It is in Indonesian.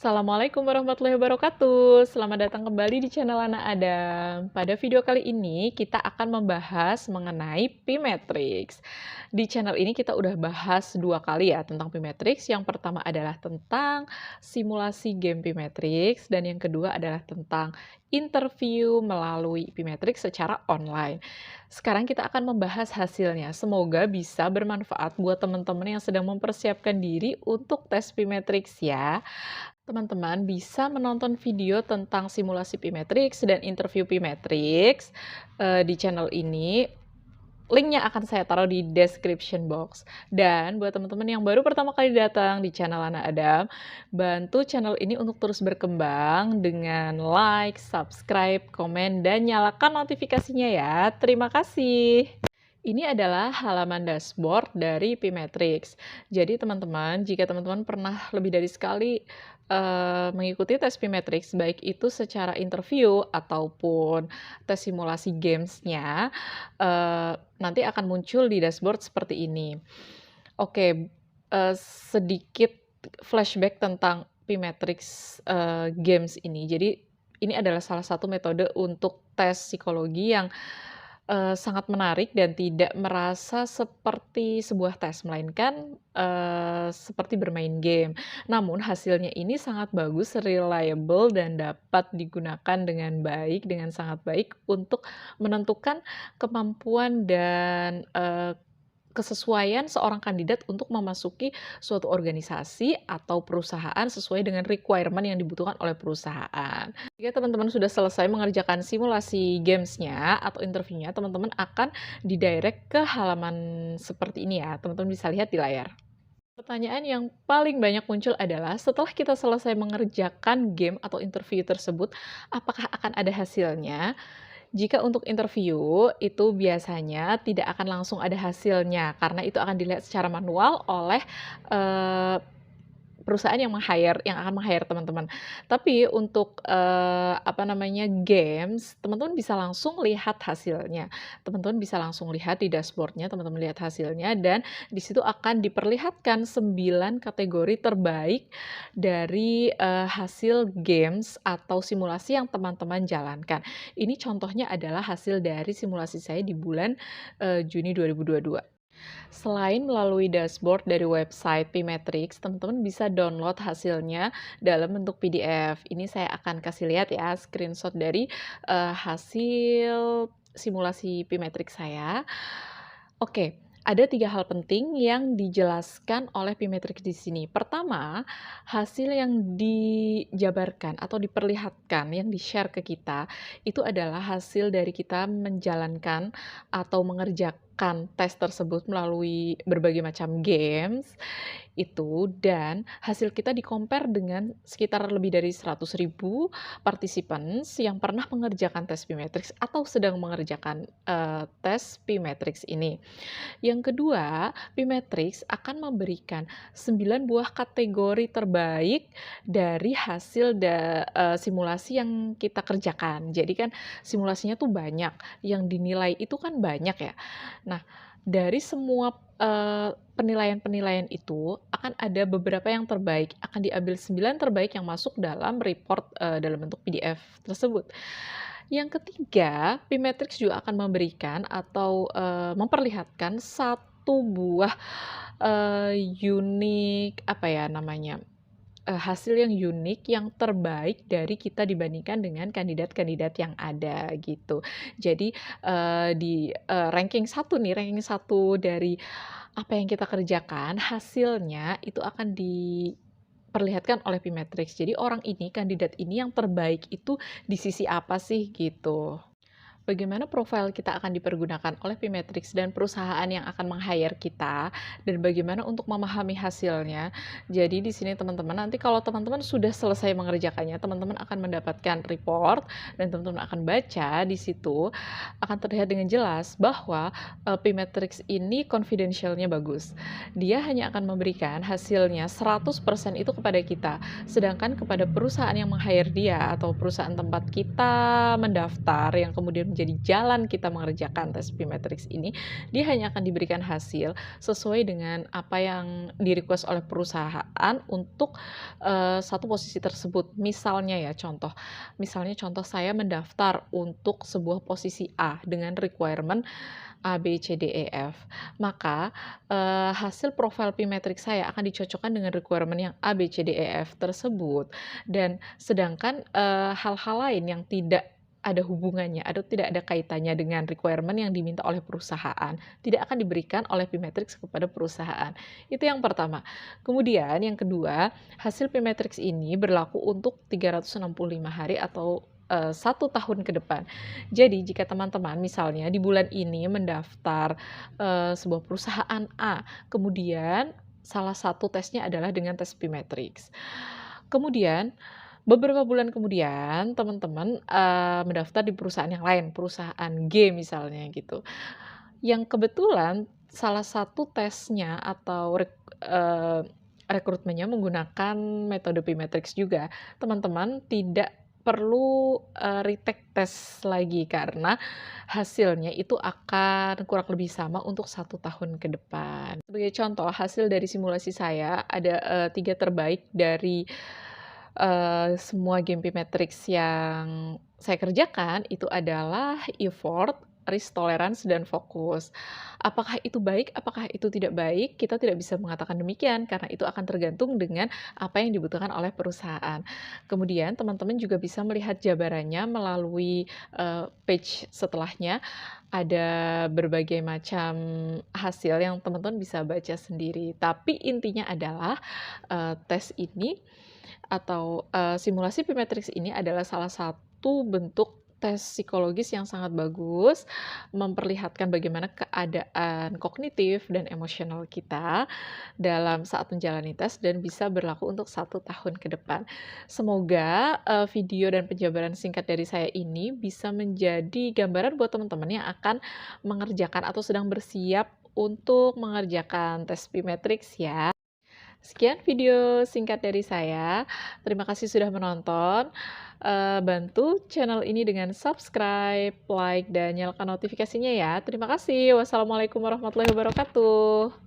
Assalamualaikum warahmatullahi wabarakatuh. Selamat datang kembali di channel Ana Adam. Pada video kali ini kita akan membahas mengenai P-Matrix. Di channel ini kita udah bahas 2 kali ya tentang P-Matrix. Yang pertama adalah tentang simulasi game P-Matrix dan yang kedua adalah tentang interview melalui P-Matrix secara online. Sekarang kita akan membahas hasilnya. Semoga bisa bermanfaat buat teman-teman yang sedang mempersiapkan diri untuk tes P-Matrix ya. Teman-teman bisa menonton video tentang simulasi P-Matrix dan interview P-Matrix di channel ini. Linknya akan saya taruh di description box. Dan buat teman-teman yang baru pertama kali datang di channel Ana Adam, bantu channel ini untuk terus berkembang dengan like, subscribe, komen, dan nyalakan notifikasinya ya. Terima kasih. Ini adalah halaman dashboard dari P-Matrix. Jadi teman-teman, jika teman-teman pernah lebih dari sekali mengikuti tes P-Matrix, baik itu secara interview ataupun tes simulasi games-nya, nanti akan muncul di dashboard seperti ini. Oke, sedikit flashback tentang P-Matrix games ini. Jadi ini adalah salah satu metode untuk tes psikologi yang sangat menarik dan tidak merasa seperti sebuah tes, melainkan, seperti bermain game. Namun hasilnya ini sangat bagus, reliable, dan dapat digunakan dengan baik, dengan sangat baik untuk menentukan kemampuan dan, kesesuaian seorang kandidat untuk memasuki suatu organisasi atau perusahaan sesuai dengan requirement yang dibutuhkan oleh perusahaan. Jika teman-teman sudah selesai mengerjakan simulasi games-nya atau interviewnya, teman-teman akan didirect ke halaman seperti ini ya, teman-teman bisa lihat di layar. Pertanyaan yang paling banyak muncul adalah, setelah kita selesai mengerjakan game atau interview tersebut, apakah akan ada hasilnya? Jika untuk interview, itu biasanya tidak akan langsung ada hasilnya, karena itu akan dilihat secara manual oleh, eee, perusahaan yang akan meng-hire teman-teman. Tapi untuk, games, teman-teman bisa langsung lihat hasilnya. Teman-teman bisa langsung lihat di dashboard-nya, teman-teman lihat hasilnya, dan di situ akan diperlihatkan 9 kategori terbaik dari, hasil games atau simulasi yang teman-teman jalankan. Ini contohnya adalah hasil dari simulasi saya di bulan, Juni 2022. Selain melalui dashboard dari website P-Matrix, teman-teman bisa download hasilnya dalam bentuk PDF. Ini saya akan kasih lihat ya screenshot dari, hasil simulasi P-Matrix saya. Oke, ada 3 hal penting yang dijelaskan oleh P-Matrix di sini. Pertama, hasil yang dijabarkan atau diperlihatkan, yang di-share ke kita, itu adalah hasil dari kita menjalankan atau mengerjakan tes tersebut melalui berbagai macam games itu, dan hasil kita di-compare dengan sekitar lebih dari 100.000 participants yang pernah mengerjakan tes P-Matrix atau sedang mengerjakan, tes P-Matrix ini. Yang kedua, P-Matrix akan memberikan 9 buah kategori terbaik dari hasil simulasi yang kita kerjakan. Jadi kan simulasinya tuh banyak, yang dinilai itu kan banyak ya. Nah, dari semua, penilaian-penilaian itu akan ada beberapa yang terbaik, akan diambil 9 terbaik yang masuk dalam report, dalam bentuk PDF tersebut. Yang ketiga, P-Matrix juga akan memberikan atau, memperlihatkan satu buah, unik, apa ya namanya, hasil yang unik, yang terbaik dari kita dibandingkan dengan kandidat-kandidat yang ada, gitu. Jadi, ranking 1 dari apa yang kita kerjakan, hasilnya itu akan diperlihatkan oleh P-Matrix. Jadi orang ini, kandidat ini yang terbaik itu di sisi apa sih, gitu. Bagaimana profil kita akan dipergunakan oleh P-Matrix dan perusahaan yang akan meng-hire kita, dan bagaimana untuk memahami hasilnya. Jadi di sini teman-teman, nanti kalau teman-teman sudah selesai mengerjakannya, teman-teman akan mendapatkan report dan teman-teman akan baca di situ, akan terlihat dengan jelas bahwa, P-Matrix ini confidential-nya bagus. Dia hanya akan memberikan hasilnya 100% itu kepada kita, sedangkan kepada perusahaan yang meng-hire dia atau perusahaan tempat kita mendaftar yang kemudian menjadi jalan kita mengerjakan tes P-Matrix ini, dia hanya akan diberikan hasil sesuai dengan apa yang di-request oleh perusahaan untuk satu posisi tersebut. Misalnya contoh saya mendaftar untuk sebuah posisi A dengan requirement A, B, C, D, E, F. Maka, hasil profil P-Matrix saya akan dicocokkan dengan requirement yang A, B, C, D, E, F tersebut. Dan sedangkan, hal-hal lain yang tidak ada hubungannya atau tidak ada kaitannya dengan requirement yang diminta oleh perusahaan, tidak akan diberikan oleh P-Matrix kepada perusahaan. Itu yang pertama. Kemudian yang kedua, hasil P-Matrix ini berlaku untuk 365 hari atau 1 tahun ke depan. Jadi jika teman-teman misalnya di bulan ini mendaftar, sebuah perusahaan A, kemudian salah satu tesnya adalah dengan tes P-Matrix. Kemudian beberapa bulan kemudian teman-teman, mendaftar di perusahaan yang lain, perusahaan G misalnya gitu, yang kebetulan salah satu tesnya atau rekrutmennya menggunakan metode P-Matrix juga. Teman-teman tidak perlu, retake tes lagi karena hasilnya itu akan kurang lebih sama untuk 1 tahun ke depan. Sebagai contoh, hasil dari simulasi saya ada, 3 terbaik dari semua game P-Matrix yang saya kerjakan itu adalah effort, risk tolerance, dan fokus. Apakah itu baik, apakah itu tidak baik? Kita tidak bisa mengatakan demikian karena itu akan tergantung dengan apa yang dibutuhkan oleh perusahaan. Kemudian teman-teman juga bisa melihat jabarannya melalui, page setelahnya. Ada berbagai macam hasil yang teman-teman bisa baca sendiri. Tapi intinya adalah, tes ini atau, simulasi P-Matrix ini adalah salah satu bentuk tes psikologis yang sangat bagus, memperlihatkan bagaimana keadaan kognitif dan emosional kita dalam saat menjalani tes dan bisa berlaku untuk 1 tahun ke depan. Semoga, video dan penjabaran singkat dari saya ini bisa menjadi gambaran buat teman-teman yang akan mengerjakan atau sedang bersiap untuk mengerjakan tes P-Matrix ya. Sekian video singkat dari saya. Terima kasih sudah menonton. Bantu channel ini dengan subscribe, like, dan nyalakan notifikasinya ya. Terima kasih. Wassalamualaikum warahmatullahi wabarakatuh.